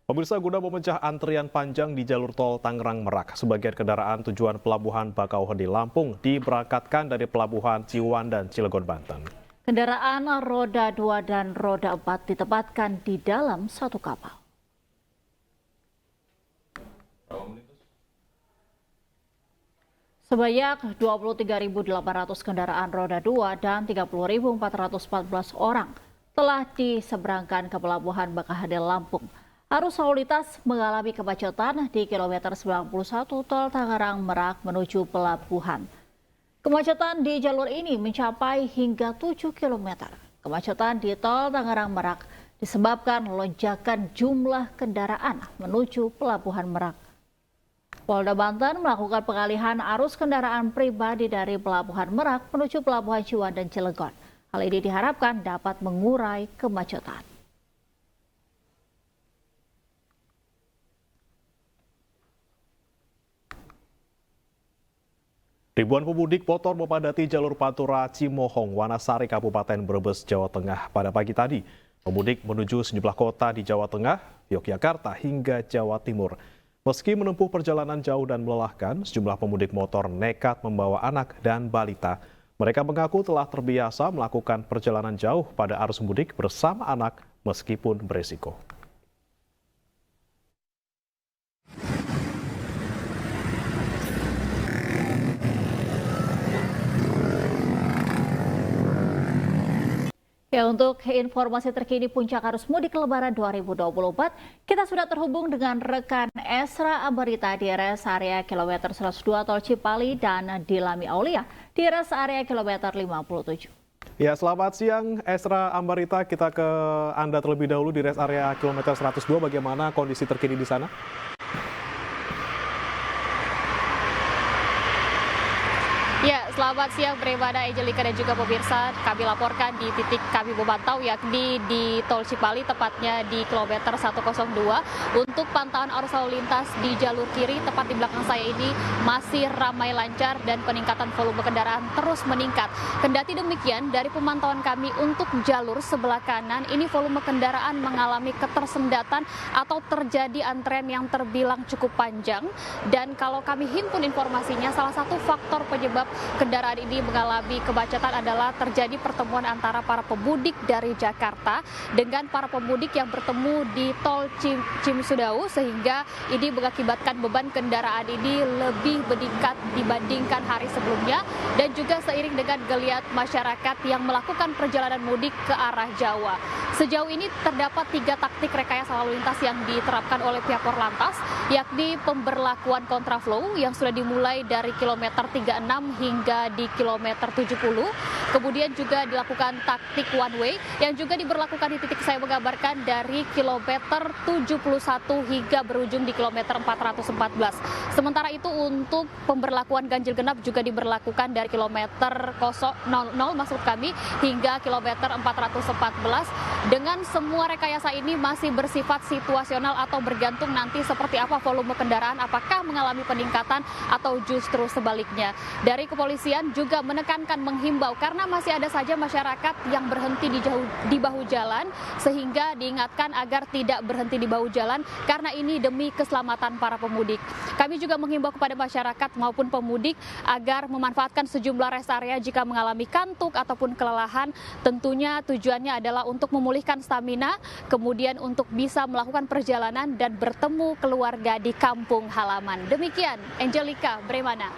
Pemirsa, guna memecah antrian panjang di jalur tol Tangerang Merak, sebagian kendaraan tujuan Pelabuhan Bakauheni Lampung diberangkatkan dari Pelabuhan Ciwan dan Cilegon, Banten. Kendaraan roda 2 dan roda 4 ditempatkan di dalam satu kapal. Sebanyak 23.800 kendaraan roda 2 dan 30.414 orang telah diseberangkan ke Pelabuhan Bakauheni Lampung. Arus lalu lintas mengalami kemacetan di kilometer 91 tol Tangerang Merak menuju pelabuhan. Kemacetan di jalur ini mencapai hingga 7 km. Kemacetan di tol Tangerang Merak disebabkan lonjakan jumlah kendaraan menuju Pelabuhan Merak. Polda Banten melakukan pengalihan arus kendaraan pribadi dari Pelabuhan Merak menuju Pelabuhan Ciwan dan Cilegon. Hal ini diharapkan dapat mengurai kemacetan. Ribuan pemudik motor memadati jalur Pantura Cimohong, Wanasari, Kabupaten Brebes, Jawa Tengah pada pagi tadi. Pemudik menuju sejumlah kota di Jawa Tengah, Yogyakarta hingga Jawa Timur. Meski menempuh perjalanan jauh dan melelahkan, sejumlah pemudik motor nekat membawa anak dan balita. Mereka mengaku telah terbiasa melakukan perjalanan jauh pada arus mudik bersama anak meskipun beresiko. Ya, untuk informasi terkini puncak arus mudik Lebaran 2024, kita sudah terhubung dengan rekan Esra Ambarita di rest area kilometer 102 Tol Cipali dan Dilami Aulia di rest area kilometer 57. Ya, selamat siang Esra Ambarita, kita ke Anda terlebih dahulu di rest area kilometer 102, bagaimana kondisi terkini di sana? Ya, selamat siang Bremana, Angelika dan juga pemirsa. Kami laporkan di titik kami memantau yakni di Tol Cipali, tepatnya di kilometer 102. Untuk pantauan arus lalu lintas di jalur kiri, tepat di belakang saya ini masih ramai lancar dan peningkatan volume kendaraan terus meningkat. Kendati demikian, dari pemantauan kami untuk jalur sebelah kanan, ini volume kendaraan mengalami ketersendatan atau terjadi antrean yang terbilang cukup panjang. Dan kalau kami himpun informasinya, salah satu faktor penyebab kendaraan ini mengalami kemacetan adalah terjadi pertemuan antara para pemudik dari Jakarta dengan para pemudik yang bertemu di tol Cimisudau, sehingga ini mengakibatkan beban kendaraan ini lebih meningkat dibandingkan hari sebelumnya, dan juga seiring dengan geliat masyarakat yang melakukan perjalanan mudik ke arah Jawa. Sejauh ini terdapat 3 taktik rekayasa lalu lintas yang diterapkan oleh pihak Korlantas, yakni pemberlakuan kontraflow yang sudah dimulai dari kilometer 36 hingga di kilometer 70. Kemudian juga dilakukan taktik one way yang juga diberlakukan di titik saya menggambarkan dari kilometer 71 hingga berujung di kilometer 414. Sementara itu untuk pemberlakuan ganjil genap juga diberlakukan dari kilometer 000 maksud kami hingga kilometer 414. Dengan semua rekayasa ini masih bersifat situasional atau bergantung nanti seperti apa volume kendaraan, apakah mengalami peningkatan atau justru sebaliknya. Dari kepolisian juga menekankan, menghimbau karena masih ada saja masyarakat yang berhenti di bahu jalan, sehingga diingatkan agar tidak berhenti di bahu jalan karena ini demi keselamatan para pemudik. Kami juga menghimbau kepada masyarakat maupun pemudik agar memanfaatkan sejumlah rest area jika mengalami kantuk ataupun kelelahan. Tentunya tujuannya adalah untuk memulihkan stamina, kemudian untuk bisa melakukan perjalanan dan bertemu keluarga di kampung halaman. Demikian, Angelika, Bremana.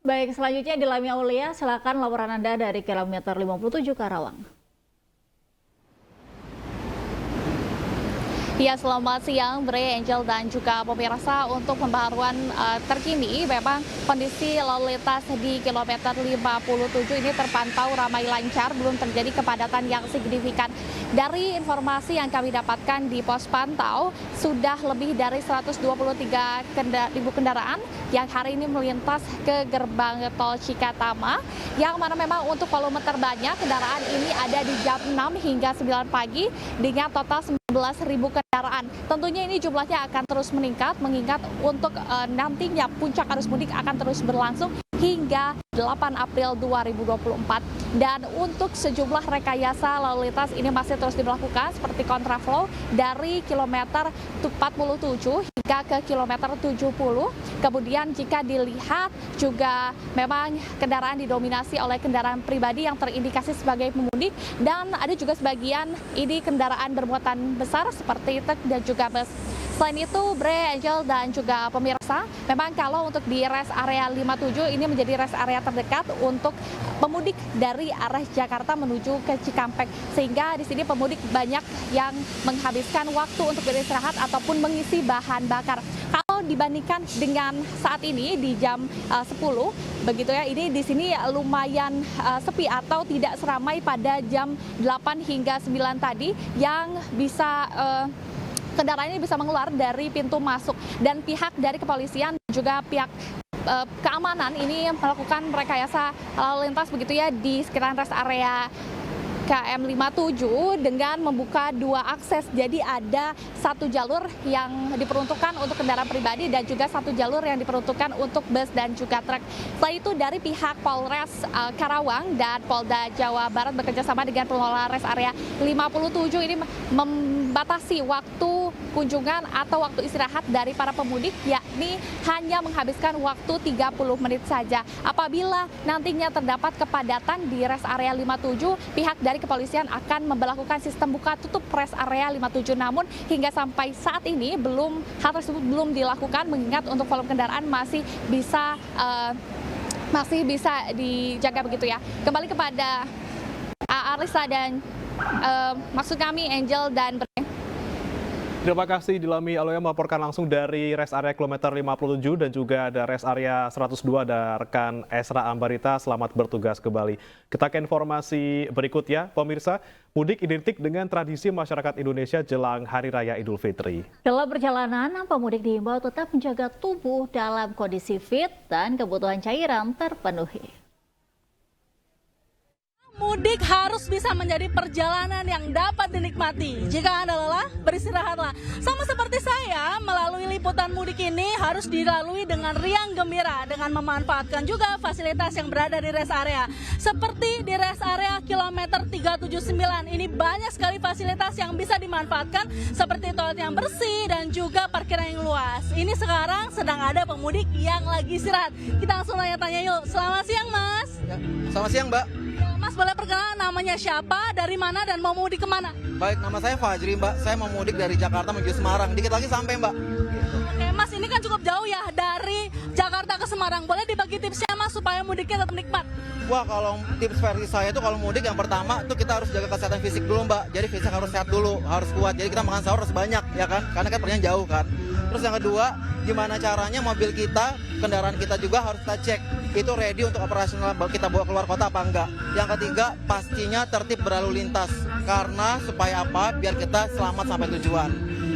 Baik, selanjutnya Dilami Aulia, silakan laporan Anda dari kilometer 57 Karawang. Ya, selamat siang Bre, Angel dan juga pemirsa. Untuk pembaharuan terkini, memang kondisi lalu lintas di kilometer 57 ini terpantau ramai lancar, belum terjadi kepadatan yang signifikan. Dari informasi yang kami dapatkan di pos pantau, sudah lebih dari 123.000 kendaraan yang hari ini melintas ke gerbang tol Cikatama, yang mana memang untuk volume terbanyak kendaraan ini ada di jam 6 hingga 9 pagi dengan total kendaraan. Tentunya ini jumlahnya akan terus meningkat mengingat untuk nantinya puncak arus mudik akan terus berlangsung hingga 8 April 2024. Dan untuk sejumlah rekayasa lalu lintas ini masih terus dilakukan seperti kontraflow dari kilometer 47 hingga ke kilometer 70. Kemudian jika dilihat juga memang kendaraan didominasi oleh kendaraan pribadi yang terindikasi sebagai pemudik dan ada juga sebagian ini kendaraan bermuatan besar seperti truk dan juga bus. Selain itu, Bre, Angel, dan juga pemirsa, memang kalau untuk di rest area 57 ini menjadi rest area terdekat untuk pemudik dari arah Jakarta menuju ke Cikampek. Sehingga di sini pemudik banyak yang menghabiskan waktu untuk beristirahat ataupun mengisi bahan bakar. Kalau dibandingkan dengan saat ini di jam 10, begitu ya, ini di sini lumayan sepi atau tidak seramai pada jam 8 hingga 9 tadi yang bisa kendaraan ini bisa mengeluar dari pintu masuk dan pihak dari kepolisian juga pihak keamanan ini melakukan rekayasa lalu lintas begitu ya di sekitaran rest area KM 57 dengan membuka 2 akses. Jadi ada 1 jalur yang diperuntukkan untuk kendaraan pribadi dan juga 1 jalur yang diperuntukkan untuk bus dan juga truk. Setelah itu dari pihak Polres Karawang dan Polda Jawa Barat bekerjasama dengan pengelola rest area 57 ini membatasi waktu kunjungan atau waktu istirahat dari para pemudik, yakni hanya menghabiskan waktu 30 menit saja. Apabila nantinya terdapat kepadatan di rest area 57, pihak dari kepolisian akan memberlakukan sistem buka tutup rest area 57. Namun hingga sampai saat ini hal tersebut belum dilakukan mengingat untuk volume kendaraan masih bisa dijaga begitu ya. Kembali kepada Arisa dan maksud kami Angel dan Terima kasih Dilami Aloya melaporkan langsung dari rest area kilometer 57 dan juga ada rest area 102 ada rekan Esra Ambarita. Selamat bertugas kembali. Kita ke informasi berikutnya, pemirsa. Mudik identik dengan tradisi masyarakat Indonesia jelang Hari Raya Idul Fitri. Dalam perjalanan, pemudik diimbau tetap menjaga tubuh dalam kondisi fit dan kebutuhan cairan terpenuhi. Mudik harus bisa menjadi perjalanan yang dapat dinikmati. Jika Anda lelah, beristirahatlah. Sama seperti saya, melalui liputan mudik ini harus dilalui dengan riang gembira dengan memanfaatkan juga fasilitas yang berada di rest area. Seperti di rest area kilometer 379, ini banyak sekali fasilitas yang bisa dimanfaatkan seperti toilet yang bersih dan juga parkiran yang luas. Ini sekarang sedang ada pemudik yang lagi istirahat. Kita langsung tanya-tanya yuk. Selamat siang, Mas. Ya, selamat siang, Mbak. Mas, boleh perkenalan namanya siapa, dari mana, dan mau mudik kemana? Baik, nama saya Fajri, Mbak. Saya mau mudik dari Jakarta menuju Semarang. Dikit lagi sampai, Mbak. Oke, Mas, ini kan cukup jauh ya dari Jakarta ke Semarang. Boleh dibagi tipsnya, Mas, supaya mudiknya tetap nikmat? Wah, kalau tips versi saya tuh kalau mudik yang pertama tuh kita harus jaga kesehatan fisik dulu, Mbak. Jadi fisik harus sehat dulu, harus kuat. Jadi kita makan sahur harus banyak, ya kan? Karena kan perjalanan jauh kan. Terus yang kedua, gimana caranya mobil kita, kendaraan kita juga harus kita cek. Itu ready untuk operasional kita bawa keluar kota apa enggak. Yang ketiga, pastinya tertib berlalu lintas. Karena supaya apa? Biar kita selamat sampai tujuan.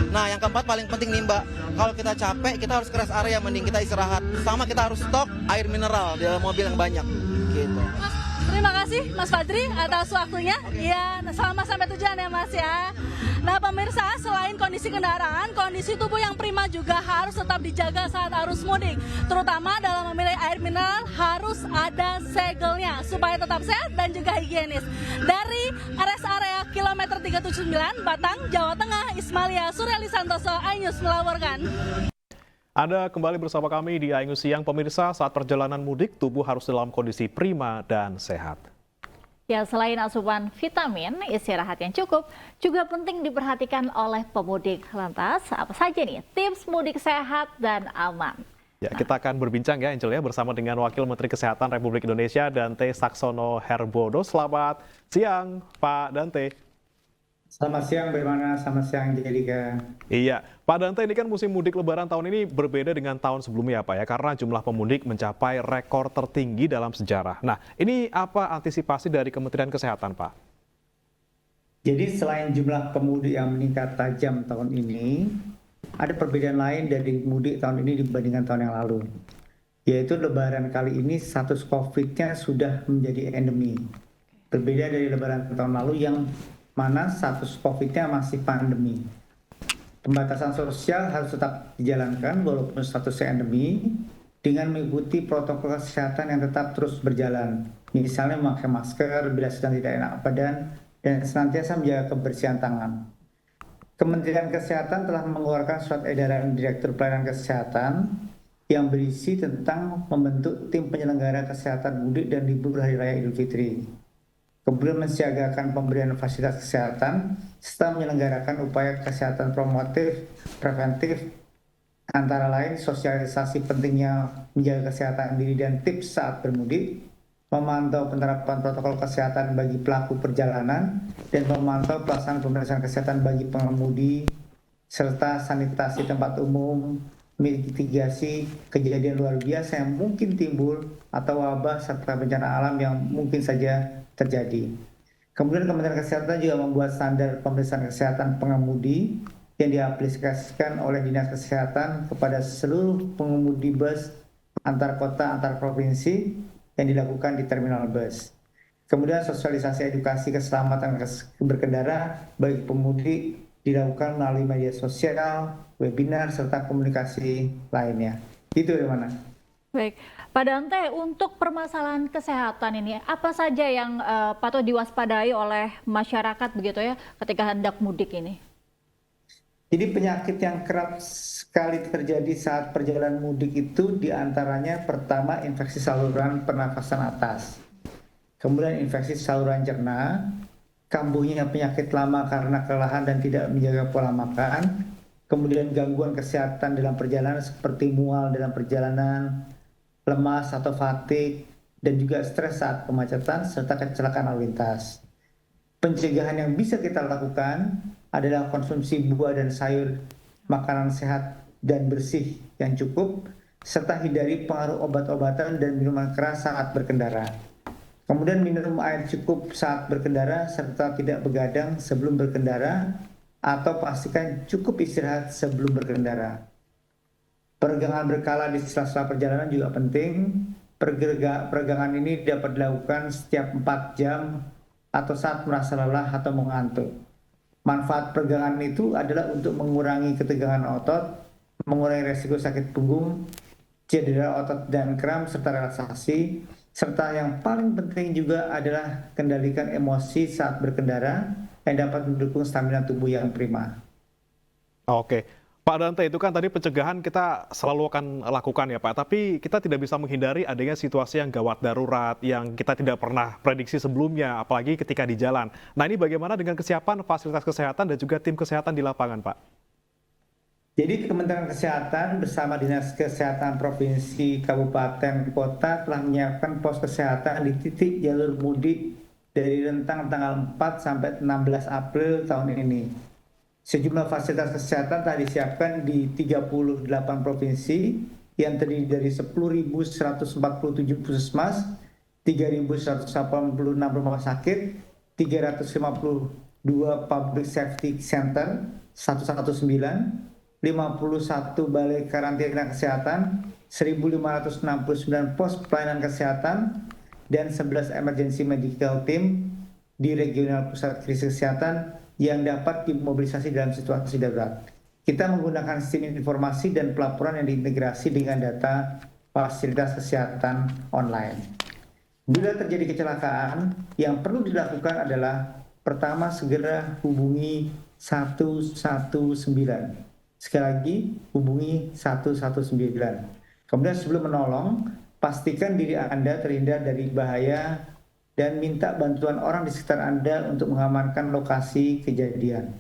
Nah, yang keempat paling penting nih, Mbak. Kalau kita capek, kita harus ke rest area, mending kita istirahat. Sama kita harus stok air mineral di dalam mobil yang banyak. Gitu. Mas, terima kasih Mas Fajri atas waktunya. Iya, selamat sampai tujuan ya, Mas ya. Nah, pemirsa, selain kondisi kendaraan, kondisi tubuh yang prima juga harus tetap dijaga saat arus mudik. Terutama dalam memilih air mineral harus ada segelnya supaya tetap sehat dan juga higienis. Dari rest area kilometer 379 Batang, Jawa Tengah, Ismalia Suryali Santoso, iNews melaporkan. Anda kembali bersama kami di iNews Siang. Pemirsa, saat perjalanan mudik, tubuh harus dalam kondisi prima dan sehat. Ya, selain asupan vitamin, istirahat yang cukup juga penting diperhatikan oleh pemudik. Lantas, apa saja nih tips mudik sehat dan aman? Ya, kita akan berbincang ya, Angel ya, bersama dengan Wakil Menteri Kesehatan Republik Indonesia, Dante Saxono Herbodo. Selamat siang, Pak Dante. Selamat siang, bagaimana? Selamat siang, Jelika. Iya, Pak Dante, ini kan musim mudik Lebaran tahun ini berbeda dengan tahun sebelumnya, Pak ya, karena jumlah pemudik mencapai rekor tertinggi dalam sejarah. Nah, ini apa antisipasi dari Kementerian Kesehatan, Pak? Jadi selain jumlah pemudik yang meningkat tajam tahun ini, ada perbedaan lain dari mudik tahun ini dibandingkan tahun yang lalu. Yaitu Lebaran kali ini status COVID-nya sudah menjadi endemi. Berbeda dari Lebaran tahun lalu yang mana status COVID-nya masih pandemi. Pembatasan sosial harus tetap dijalankan walaupun statusnya endemi dengan mengikuti protokol kesehatan yang tetap terus berjalan. Misalnya memakai masker bila sedang tidak enak badan dan senantiasa menjaga kebersihan tangan. Kementerian Kesehatan telah mengeluarkan surat edaran Direktur Pelayanan Kesehatan yang berisi tentang membentuk tim penyelenggara kesehatan mudik dan libur Hari Raya Idul Fitri. Kemudian mensiagakan pemberian fasilitas kesehatan serta menyelenggarakan upaya kesehatan promotif, preventif, antara lain sosialisasi pentingnya menjaga kesehatan diri dan tips saat bermudik, memantau penerapan protokol kesehatan bagi pelaku perjalanan, dan memantau pelaksanaan pemeriksaan kesehatan bagi pengemudi, serta sanitasi tempat umum, mitigasi kejadian luar biasa yang mungkin timbul atau wabah serta bencana alam yang mungkin saja terjadi. Kemudian Kementerian Kesehatan juga membuat standar pemeriksaan kesehatan pengemudi yang diaplikasikan oleh Dinas Kesehatan kepada seluruh pengemudi bus antar kota, antar provinsi yang dilakukan di terminal bus. Kemudian sosialisasi edukasi keselamatan berkendara bagi pemudik dilakukan melalui media sosial, webinar, serta komunikasi lainnya. Itu dari mana? Baik, Pak Dante, untuk permasalahan kesehatan ini, apa saja yang patut diwaspadai oleh masyarakat begitu ya ketika hendak mudik ini? Jadi penyakit yang kerap sekali terjadi saat perjalanan mudik itu diantaranya pertama infeksi saluran pernafasan atas, kemudian infeksi saluran cerna, kambuhnya penyakit lama karena kelelahan dan tidak menjaga pola makan, kemudian gangguan kesehatan dalam perjalanan seperti mual dalam perjalanan, lemas atau fatigue, dan juga stres saat kemacetan serta kecelakaan lalu lintas. Pencegahan yang bisa kita lakukan adalah konsumsi buah dan sayur, makanan sehat dan bersih yang cukup, serta hindari pengaruh obat-obatan dan minuman keras saat berkendara. Kemudian minum air cukup saat berkendara serta tidak begadang sebelum berkendara, atau pastikan cukup istirahat sebelum berkendara. Peregangan berkala di sela-sela perjalanan juga penting. Peregangan ini dapat dilakukan setiap 4 jam atau saat merasa lelah atau mengantuk. Manfaat peregangan itu adalah untuk mengurangi ketegangan otot, mengurangi resiko sakit punggung, cedera otot dan kram, serta relaksasi. Serta yang paling penting juga adalah kendalikan emosi saat berkendara yang dapat mendukung stamina tubuh yang prima. Oke, Pak Dante, itu kan tadi pencegahan kita selalu akan lakukan ya Pak, tapi kita tidak bisa menghindari adanya situasi yang gawat darurat yang kita tidak pernah prediksi sebelumnya, apalagi ketika di jalan. Nah ini bagaimana dengan kesiapan fasilitas kesehatan dan juga tim kesehatan di lapangan Pak? Jadi Kementerian Kesehatan bersama Dinas Kesehatan Provinsi, Kabupaten, Kota telah menyiapkan pos kesehatan di titik jalur mudik dari rentang tanggal 4 sampai 16 April tahun ini. Sejumlah fasilitas kesehatan telah disiapkan di 38 provinsi yang terdiri dari 10.147 puskesmas, 3.186 rumah sakit, 352 public safety center, 119, 51 balai karantina kesehatan, 1.569 pos pelayanan kesehatan, dan 11 emergency medical team di regional pusat krisis kesehatan yang dapat dimobilisasi dalam situasi darurat. Kita menggunakan sistem informasi dan pelaporan yang diintegrasi dengan data fasilitas kesehatan online. Bila terjadi kecelakaan, yang perlu dilakukan adalah pertama segera hubungi 119. Sekali lagi, hubungi 119. Kemudian sebelum menolong, pastikan diri Anda terhindar dari bahaya dan minta bantuan orang di sekitar Anda untuk mengamankan lokasi kejadian.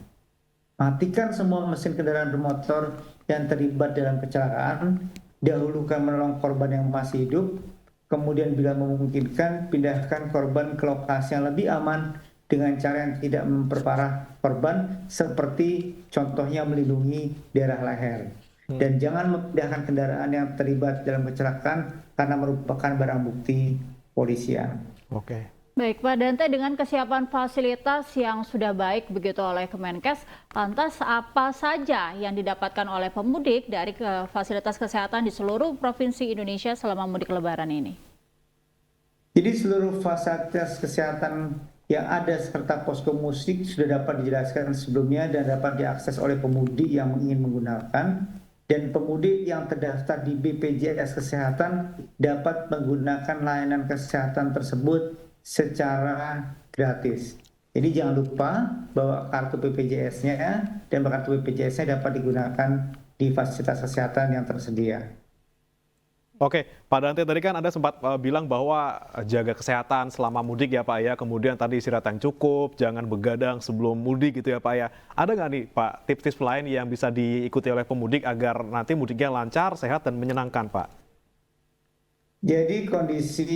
Matikan semua mesin kendaraan bermotor yang terlibat dalam kecelakaan, dahulukan menolong korban yang masih hidup, kemudian bila memungkinkan pindahkan korban ke lokasi yang lebih aman dengan cara yang tidak memperparah korban, seperti contohnya melindungi daerah leher. Dan jangan memindahkan kendaraan yang terlibat dalam kecelakaan karena merupakan barang bukti polisian. Oke. Baik Pak Dante, dengan kesiapan fasilitas yang sudah baik begitu oleh Kemenkes, lantas apa saja yang didapatkan oleh pemudik dari fasilitas kesehatan di seluruh provinsi Indonesia selama mudik Lebaran ini? Jadi seluruh fasilitas kesehatan yang ada serta posko musik sudah dapat dijelaskan sebelumnya dan dapat diakses oleh pemudik yang ingin menggunakan, dan pemudik yang terdaftar di BPJS Kesehatan dapat menggunakan layanan kesehatan tersebut secara gratis. Jadi jangan lupa bahwa kartu BPJS-nya dan kartu BPJS-nya dapat digunakan di fasilitas kesehatan yang tersedia. Oke, Pak Dante, tadi kan Anda sempat bilang bahwa jaga kesehatan selama mudik ya Pak ya, kemudian tadi istirahat yang cukup, jangan begadang sebelum mudik gitu ya Pak ya. Ada nggak nih Pak tips-tips lain yang bisa diikuti oleh pemudik agar nanti mudiknya lancar, sehat, dan menyenangkan Pak? Jadi kondisi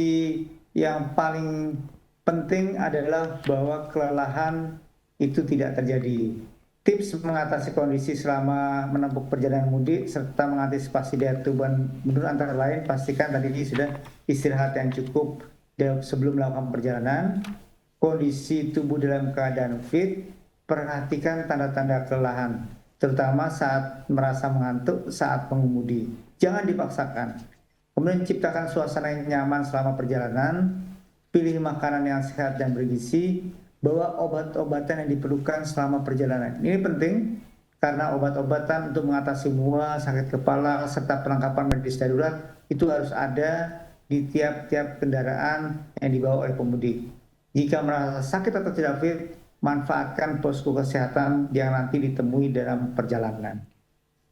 yang paling penting adalah bahwa kelelahan itu tidak terjadi. Tips mengatasi kondisi selama menempuh perjalanan mudik serta mengantisipasi daya tahan menurut antara lain pastikan tadi sudah istirahat yang cukup sebelum melakukan perjalanan, kondisi tubuh dalam keadaan fit, perhatikan tanda-tanda kelelahan, terutama saat merasa mengantuk saat mengemudi. Jangan dipaksakan. Kemudian ciptakan suasana yang nyaman selama perjalanan, pilih makanan yang sehat dan bergizi, bawa obat-obatan yang diperlukan selama perjalanan. Ini penting karena obat-obatan untuk mengatasi mual, sakit kepala, serta perlengkapan medis darurat itu harus ada di tiap-tiap kendaraan yang dibawa oleh pemudik. Jika merasa sakit atau tidak fit, manfaatkan posko kesehatan yang nanti ditemui dalam perjalanan.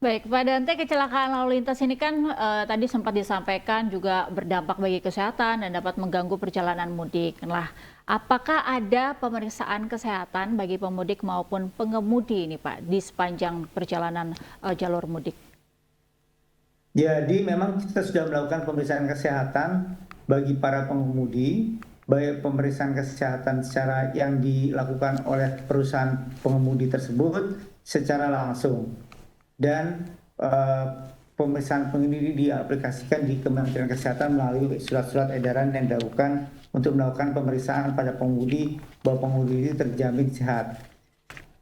Baik, Pak Dante, kecelakaan lalu lintas ini kan tadi sempat disampaikan juga berdampak bagi kesehatan dan dapat mengganggu perjalanan mudik. Nah, apakah ada pemeriksaan kesehatan bagi pemudik maupun pengemudi ini Pak di sepanjang perjalanan jalur mudik? Jadi memang kita sudah melakukan pemeriksaan kesehatan bagi para pengemudi, baik pemeriksaan kesehatan secara yang dilakukan oleh perusahaan pengemudi tersebut secara langsung. Dan pemeriksaan pengemudi diaplikasikan di Kementerian Kesehatan melalui surat-surat edaran yang dilakukan untuk melakukan pemeriksaan pada pengemudi bahwa pengemudi itu terjamin sehat.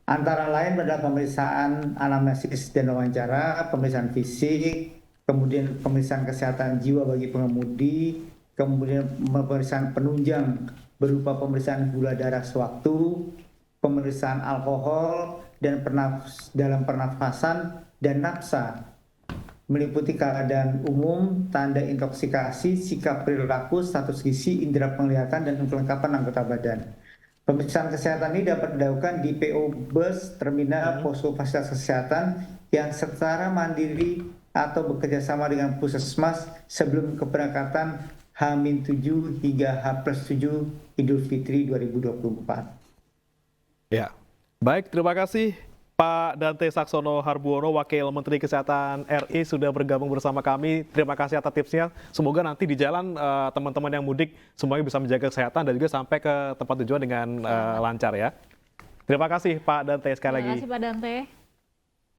Antara lain adalah pemeriksaan anamnesis dan wawancara, pemeriksaan fisik, kemudian pemeriksaan kesehatan jiwa bagi pengemudi, kemudian pemeriksaan penunjang berupa pemeriksaan gula darah sewaktu, pemeriksaan alkohol dan dalam pernafasan dan nafsa, meliputi keadaan umum, tanda intoksikasi, sikap perilaku, status gizi, indera penglihatan, dan kelengkapan anggota badan. Pemeriksaan kesehatan ini dapat dilakukan di PO bus, terminal, posko fasilitas kesehatan yang secara mandiri atau bekerjasama dengan puskesmas sebelum keberangkatan H-7 hingga H+7 Idul Fitri 2024. Ya, baik, terima kasih Pak Dante Saxono Harbuono, Wakil Menteri Kesehatan RI sudah bergabung bersama kami. Terima kasih atas tipsnya. Semoga nanti di jalan teman-teman yang mudik semuanya bisa menjaga kesehatan dan juga sampai ke tempat tujuan dengan lancar ya. Terima kasih Pak Dante sekali lagi. Terima kasih Pak Dante.